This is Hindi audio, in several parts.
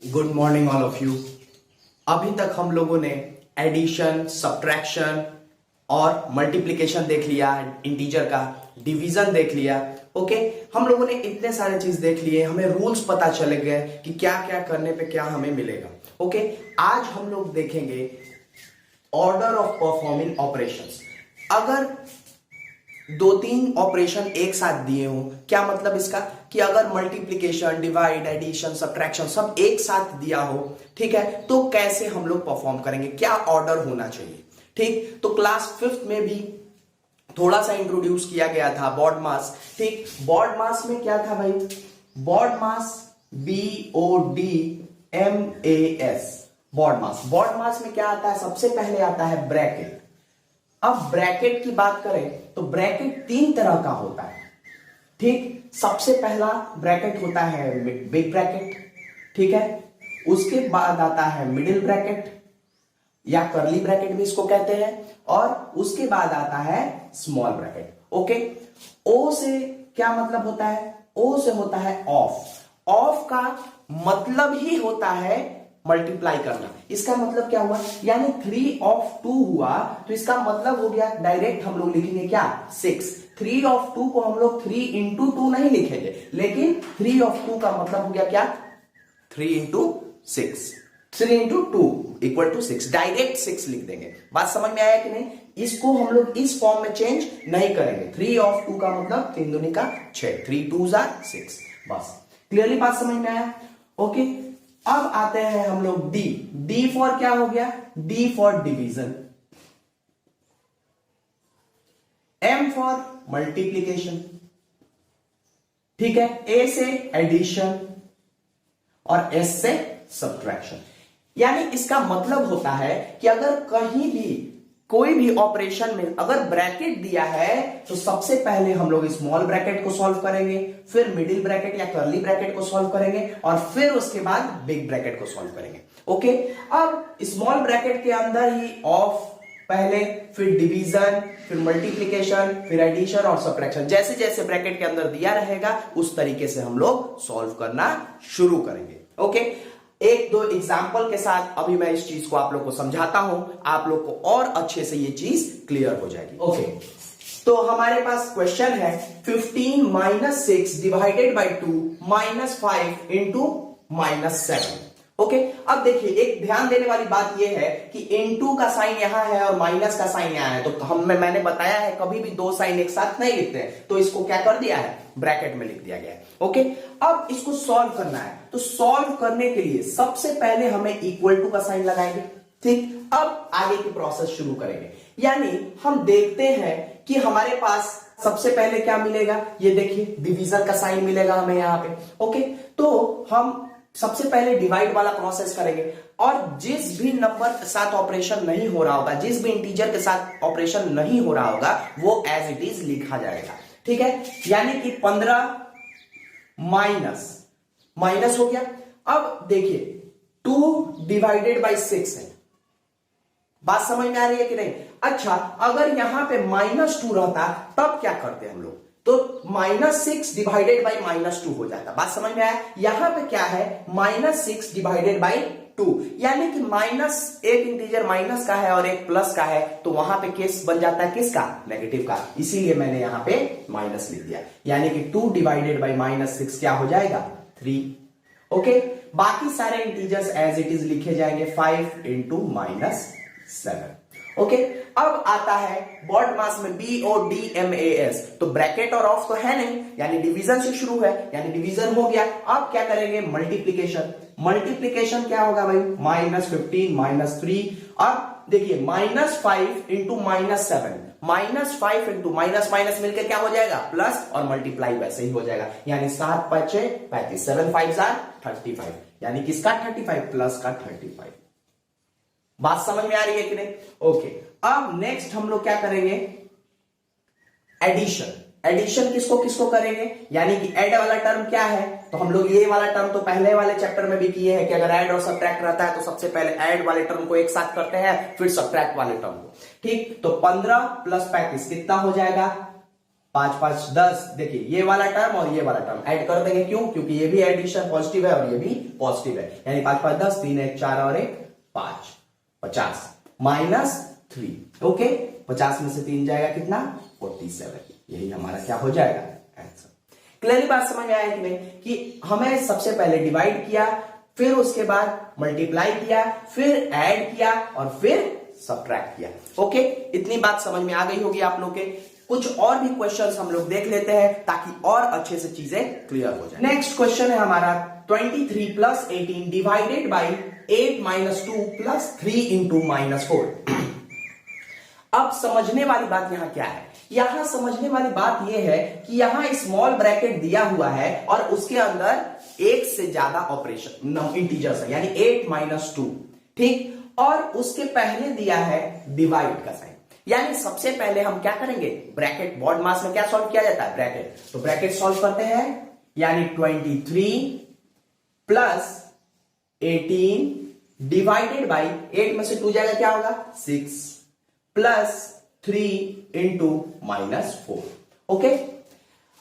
Good morning all of you. अभी तक हम लोगों ने एडिशन, सब्ट्रैक्शन और मल्टीप्लिकेशन देख लिया, इंटीजर का डिवीजन देख लिया। ओके, हम लोगों ने इतने सारे चीज देख लिए, हमें रूल्स पता चल गए कि क्या क्या करने पे क्या हमें मिलेगा। ओके, आज हम लोग देखेंगे ऑर्डर ऑफ परफॉर्मिंग ऑपरेशंस। अगर दो तीन ऑपरेशन एक साथ दिए हो, क्या मतलब इसका कि अगर मल्टीप्लिकेशन, डिवाइड, एडिशन, सब्ट्रैक्शन सब एक साथ दिया हो, ठीक है, तो कैसे हम लोग परफॉर्म करेंगे, क्या ऑर्डर होना चाहिए। ठीक, तो क्लास 5th में भी थोड़ा सा इंट्रोड्यूस किया गया था बॉड मास। ठीक, बॉड मास में क्या था भाई, बॉड मास BODMAS, बॉड मास। बॉड मास में क्या आता है, सबसे पहले आता है ब्रैकेट। अब ब्रैकेट की बात करें तो ब्रैकेट तीन तरह का होता है। ठीक, सबसे पहला ब्रैकेट होता है बिग ब्रैकेट, ठीक है, उसके बाद आता है मिडिल ब्रैकेट या कर्ली ब्रैकेट भी इसको कहते हैं, और उसके बाद आता है स्मॉल ब्रैकेट। ओके, ओ से क्या मतलब होता है, ओ से होता है ऑफ। ऑफ का मतलब ही होता है मल्टीप्लाई करना। इसका मतलब क्या हुआ, यानी 3 of 2 हुआ, तो इसका मतलब हो गया डायरेक्ट हम लोग लिखेंगे क्या, 6। 3 of 2 को हम लोग 3 into 2 नहीं लिखेंगे, लेकिन 3 of 2 का मतलब हो गया क्या, 3 into 6, 3 into 2 equal to 6, direct 6 लिख देंगे। बात समझ में आया कि नहीं, इसको हम लोग इस फॉर्म में चेंज नहीं करेंगे। 3 of 2 का मतलब 3 दूनी का 6, 3 2s are 6। बस क्लियरली बात समझ में आया। ओके, अब आते हैं हम लोग डी। डी फॉर क्या हो गया, D for division, M for multiplication, ठीक है, ए से एडिशन और एस से सब्ट्रैक्शन। यानी इसका मतलब होता है कि अगर कहीं भी कोई भी ऑपरेशन में अगर ब्रैकेट दिया है तो सबसे पहले हम लोग स्मॉल ब्रैकेट को सॉल्व करेंगे, फिर मिडिल ब्रैकेट या कर्ली ब्रैकेट को सॉल्व करेंगे, और फिर उसके बाद बिग ब्रैकेट को सॉल्व करेंगे। ओके, अब स्मॉल ब्रैकेट के अंदर ही ऑफ पहले, फिर डिवीजन, फिर मल्टीप्लिकेशन, फिर एडिशन और सब्ट्रैक्शन, जैसे जैसे ब्रैकेट के अंदर दिया रहेगा उस तरीके से हम लोग सॉल्व करना शुरू करेंगे। ओके, एक दो एग्जाम्पल के साथ अभी मैं इस चीज को आप लोग को समझाता हूं, आप लोग को और अच्छे से ये चीज क्लियर हो जाएगी। ओके, तो हमारे पास क्वेश्चन है 15 - 6 डिवाइडेड बाई 2 -5 इंटू -7। ओके, अब देखिए एक ध्यान देने वाली बात यह है कि इनटू का साइन यहां है और माइनस का साइन यहां है, तो मैंने बताया है कभी भी दो साइन एक साथ नहीं लिखते हैं, तो इसको क्या कर दिया है, ब्रैकेट में लिख दिया गया है। ओके, अब इसको सॉल्व करना है, तो सॉल्व करने के लिए सबसे पहले हमें इक्वल टू का साइन लगाएंगे। ठीक, अब आगे की प्रोसेस शुरू करेंगे, यानी हम देखते हैं कि हमारे पास सबसे पहले क्या मिलेगा, ये देखिए डिवीजन का साइन मिलेगा हमें यहां पे। ओके, तो हम सबसे पहले डिवाइड वाला प्रोसेस करेंगे, और जिस भी नंबर के साथ ऑपरेशन नहीं हो रहा होगा, जिस भी इंटीजर के साथ ऑपरेशन नहीं हो रहा होगा, वो एज इट इज लिखा जाएगा। ठीक है, यानी कि 15 माइनस हो गया। अब देखिए 2 डिवाइडेड बाई 6 है, बात समझ में आ रही है कि नहीं। अच्छा, अगर यहां पे -2 रहता तब क्या करते हम लोग, तो -6 डिवाइडेड बाई -2 हो जाता। बात समझ में आया, यहां पे क्या है, -6 डिवाइडेड बाई 2, यानी कि माइनस, एक इंटीजर माइनस का है और एक प्लस का है, तो वहां पे केस बन जाता है किसका, नेगेटिव का, इसीलिए मैंने यहां पे माइनस लिख दिया, यानी कि 2 डिवाइडेड बाई -6 क्या हो जाएगा, 3। ओके, बाकी सारे इंटीजर्स एज इट इज लिखे जाएंगे, 5 इंटू -7। ओके, अब आता है बॉड मास में BODMAS, तो ब्रैकेट और ऑफ तो है नहीं, यानी डिवीजन से शुरू है, यानी डिवीजन हो गया। अब क्या करेंगे, मल्टीप्लिकेशन। मल्टीप्लिकेशन क्या होगा भाई, -15 -3, अब देखिए -5 इंटू -7, -5 इंटू माइनस माइनस मिलकर क्या हो जाएगा, प्लस, और मल्टीप्लाई वैसे ही हो जाएगा, यानी 7 5 35, 7 5 35, यानी किसका 35, प्लस का 35। बात समझ में आ रही है कि नहीं। ओके, अब नेक्स्ट हम लोग क्या करेंगे, एडिशन। एडिशन किसको किसको करेंगे, यानी कि ऐड वाला टर्म क्या है, तो हम लोग ये वाला टर्म तो पहले वाले चैप्टर में भी किए हैं कि अगर ऐड और सब्ट्रैक्ट रहता है तो सबसे पहले ऐड वाले टर्म को एक साथ करते हैं, फिर सब्ट्रैक्ट वाले टर्म को। ठीक, तो 15 + 35 कितना हो जाएगा, 5 5 10, देखिए ये वाला टर्म और ये वाला टर्म ऐड कर देंगे, क्यों? क्योंकि ये भी एडिशन पॉजिटिव है और ये भी पॉजिटिव है, यानी 5 5 10, 3 1 4 और 1 5, 50 -3। ओके, 50 में से 3 जाएगा कितना? 47। यही हमारा क्या हो जाएगा? आंसर। क्लियरली बात समझ में आया कि नहीं, कि हमें सबसे पहले डिवाइड किया, फिर उसके बाद मल्टीप्लाई किया, फिर ऐड किया और फिर सब्ट्रैक्ट किया। ओके, इतनी बात समझ में आ गई होगी आप लोग के। कुछ और भी क्वेश्चंस हम लोग देख लेते हैं ताकि और अच्छे से चीजें क्लियर हो जाए। नेक्स्ट क्वेश्चन है हमारा 23 + 18 डिवाइडेड बाई 8 - 2 + 3 × -4। अब समझने वाली बात यहां क्या है? यहां समझने वाली बात यह है कि यहां स्मॉल ब्रैकेट दिया हुआ है और उसके अंदर एक से ज्यादा ऑपरेशन इंटीजर्स है, यानी 8 - 2, ठीक, और उसके पहले दिया है डिवाइड का साइन। यानी सबसे पहले हम क्या करेंगे? ब्रैकेट, बॉड मास में क्या सॉल्व किया जाता है? ब्रैकेट। तो ब्रैकेट सॉल्व करते हैं, यानी 23 + 18 डिवाइडेड बाई 8 में से 2 जाएगा, क्या होगा? 6 + 3 × -4। ओके,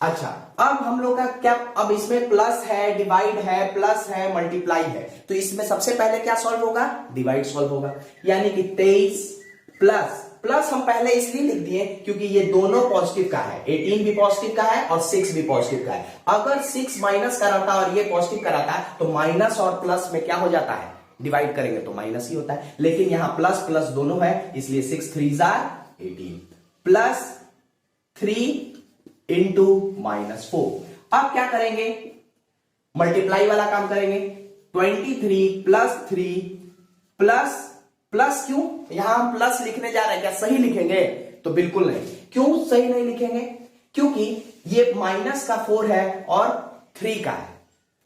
अच्छा, अब हम लोग का क्या, अब इसमें प्लस है, डिवाइड है, प्लस है, मल्टीप्लाई है, तो इसमें सबसे पहले क्या सॉल्व होगा? डिवाइड सॉल्व होगा, यानी कि 23 प्लस हम पहले इसलिए लिख दिए क्योंकि ये दोनों पॉजिटिव का है, 18 भी पॉजिटिव का है और 6 भी पॉजिटिव का है। अगर 6 माइनस का रहता और ये पॉजिटिव का रहता तो माइनस और प्लस में क्या हो जाता है? डिवाइड करेंगे तो माइनस ही होता है, लेकिन यहां प्लस प्लस दोनों है, इसलिए 6 3 18 प्लस 3 × -4। अब क्या करेंगे? मल्टीप्लाई वाला काम करेंगे, 23 + 3 प्लस क्यों? यहां हम प्लस लिखने जा रहे हैं, क्या सही लिखेंगे? तो बिल्कुल नहीं। क्यों सही नहीं लिखेंगे? क्योंकि ये -4 है और 3 का है,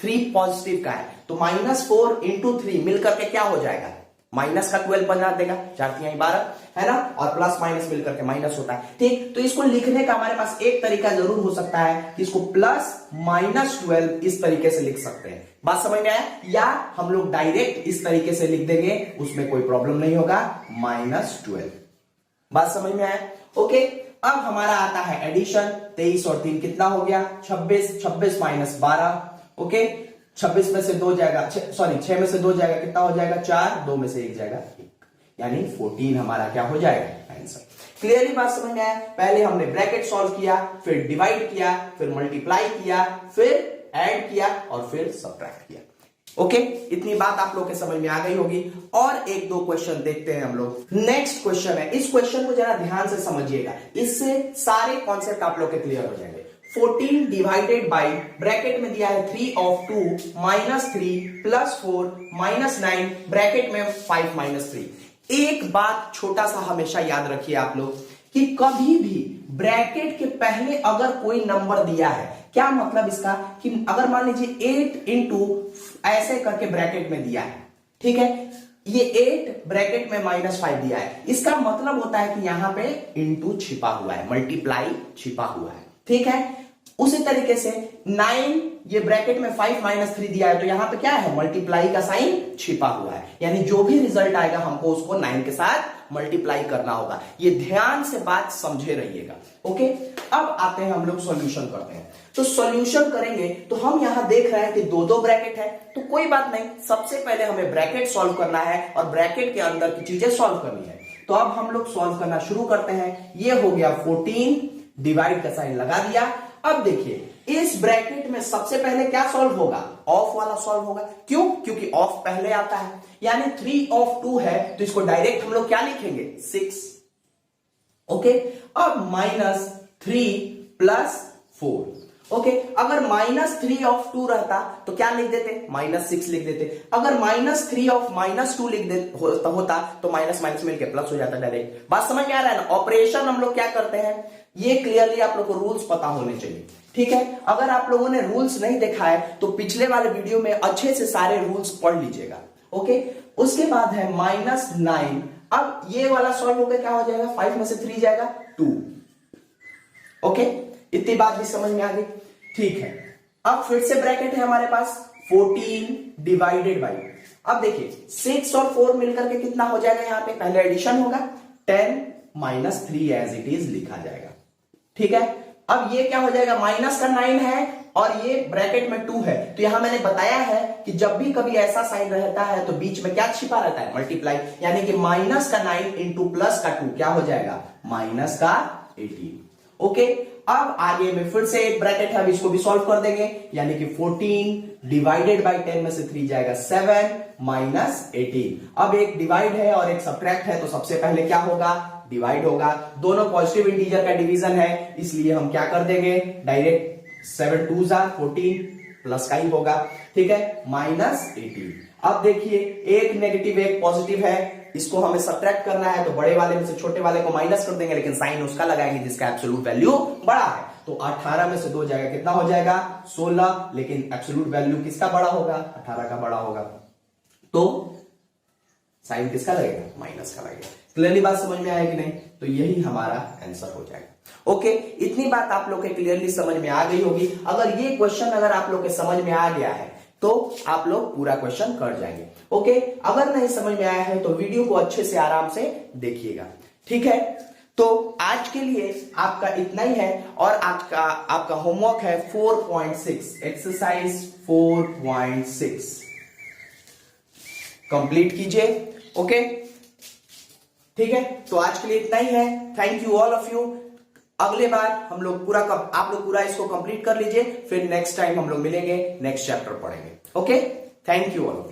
3 पॉजिटिव का है, तो -4 × 3 मिलकर के क्या हो जाएगा? माइनस का 12 बना देगा, 4 3 12, है ना, और प्लस माइनस मिलकर के माइनस होता है, ठीक। तो इसको लिखने का हमारे पास एक तरीका जरूर हो सकता है कि इसको +-12 इस तरीके से लिख सकते हैं। बात समझ में आया? या हम लोग डायरेक्ट इस तरीके से लिख देंगे, उसमें कोई प्रॉब्लम नहीं होगा, -12। बात समझ में आया? ओके, अब हमारा आता है एडिशन। 23 और 3 कितना हो गया? 26, 26 - 12। ओके, 26 में से 2 जाएगा, 6 में से 2 जाएगा, कितना हो जाएगा? 4, 2 में से 1 जाएगा 1, यानी 14 हमारा क्या हो जाएगा? आंसर। क्लियरली बात समझ में आया? पहले हमने ब्रैकेट सॉल्व किया, फिर डिवाइड किया, फिर मल्टीप्लाई किया, फिर ऐड किया और फिर सब्ट्रैक्ट किया। ओके, इतनी बात आप लोग के समझ में आ गई होगी। और एक दो क्वेश्चन देखते हैं हम लोग। नेक्स्ट क्वेश्चन है, इस क्वेश्चन को जरा ध्यान से समझिएगा, इससे सारे कॉन्सेप्ट आप लोग के क्लियर हो जाएंगे। 14 डिवाइडेड बाई, ब्रैकेट में दिया है 3 of 2 -3 + 4 -9 ब्रैकेट में 5 - 3। एक बात छोटा सा हमेशा याद रखिए आप लोग कि कभी भी ब्रैकेट के पहले अगर कोई नंबर दिया है, क्या मतलब इसका कि अगर मान लीजिए 8 × ऐसे करके ब्रैकेट में दिया है, ठीक है, ये 8 ब्रैकेट में -5 दिया है, इसका मतलब होता है कि यहां पे इंटू छिपा हुआ है, मल्टीप्लाई छिपा हुआ है, ठीक है। उसी तरीके से 9 ये ब्रैकेट में 5 - 3 दिया है, तो यहां पे क्या है? मल्टीप्लाई का साइन छिपा हुआ है, यानी जो भी रिजल्ट आएगा हमको उसको 9 के साथ मल्टीप्लाई करना होगा। ये ध्यान से बात समझे रहिएगा। ओके, अब आते हैं हम लोग सॉल्यूशन करते हैं। तो सॉल्यूशन करेंगे तो हम यहां देख रहे हैं कि 2 ब्रैकेट है, तो कोई बात नहीं, सबसे पहले हमें ब्रैकेट सॉल्व करना है और ब्रैकेट के अंदर की चीजें सॉल्व करनी है। तो अब हम लोग सॉल्व करना शुरू करते हैं। ये हो गया 14, डिवाइड का साइन लगा दिया। अब देखिए, इस ब्रैकेट में सबसे पहले क्या सॉल्व होगा? ऑफ वाला सॉल्व होगा। क्यों? क्योंकि ऑफ पहले आता है, यानी 3 of 2 है, तो इसको डायरेक्ट हम लोग क्या लिखेंगे? 6। ओके, अब -3 + 4। ओके, अगर -3 of 2 रहता तो क्या लिख देते? -6 लिख देते। अगर -3 of -2 लिख दे होता तो माइनस माइनस मिलके प्लस हो जाता डायरेक्ट। बात समझ में आ रहा है ना? ऑपरेशन हम लोग क्या करते हैं, ये क्लियरली आप लोग को रूल्स पता होने चाहिए, ठीक है। अगर आप लोगों ने रूल्स नहीं देखा है तो पिछले वाले वीडियो में अच्छे से सारे रूल्स पढ़ लीजिएगा। ओके, उसके बाद है -9। अब ये वाला सॉल्व होकर क्या हो जाएगा? 5 में से 3 जाएगा 2। ओके, इतनी बात भी समझ में आ गई, ठीक है। अब फिर से ब्रैकेट है हमारे पास 14 डिवाइडेड बाई, अब देखिए 6 और 4 मिलकर के कितना हो जाएगा? यहां पे पहले एडिशन होगा, 10 - 3 एज इट इज लिखा जाएगा, ठीक है। अब ये क्या हो जाएगा, माइनस का 9 है और ये ब्रैकेट में 2 है, तो यहां मैंने बताया है कि जब भी कभी ऐसा साइन रहता है तो बीच में क्या छिपा रहता है, मल्टीप्लाई, यानी कि माइनस का 9 इंटू प्लस का 2 क्या हो जाएगा, माइनस का 18। ओके, अब आगे में फिर से एक ब्रैकेट है, अब इसको भी सॉल्व कर देंगे, यानी कि 14 डिवाइडेड बाय 10 में से 3 जाएगा 7 माइनस 18। अब एक डिवाइड है और एक सब्ट्रैक्ट है, तो सबसे पहले क्या होगा, डिवाइड होगा। दोनों पॉजिटिव इंटीजर का डिवीजन है, इसलिए हम क्या कर देंगे, डायरेक्ट 7 2 14 प्लस का ही होगा, ठीक है, माइनस 18। अब देखिए एक नेगेटिव एक पॉजिटिव है, इसको हमें सब्ट्रैक्ट करना है, तो बड़े वाले में से छोटे वाले को माइनस कर देंगे, लेकिन साइन उसका लगाएंगे जिसका एब्सोल्यूट वैल्यू बड़ा है। तो 18 में से 2 जाएगा, कितना हो जाएगा 16, लेकिन एब्सोल्यूट वैल्यू किसका बड़ा होगा, 18 का बड़ा होगा, तो साइन किसका लगेगा, माइनस का लगेगा। क्लियरली बात समझ में आया कि नहीं, तो यही हमारा आंसर हो जाएगा। ओके, इतनी बात आप लोग के क्लियरली समझ में आ गई होगी। अगर ये क्वेश्चन अगर आप लोग के समझ में आ गया है तो आप लोग पूरा क्वेश्चन कर जाएंगे। ओके, अगर नहीं समझ में आया है तो वीडियो को अच्छे से आराम से देखिएगा, ठीक है। तो आज के लिए आपका इतना ही है, और आपका होमवर्क है 4.6, एक्सरसाइज 4.6 कंप्लीट कीजिए। ओके, ठीक है, तो आज के लिए इतना ही है। Thank you all of you. अगले बार हम लोग आप लोग पूरा इसको कंप्लीट कर लीजिए, फिर नेक्स्ट टाइम हम लोग मिलेंगे, नेक्स्ट चैप्टर पढ़ेंगे। Okay, thank you all.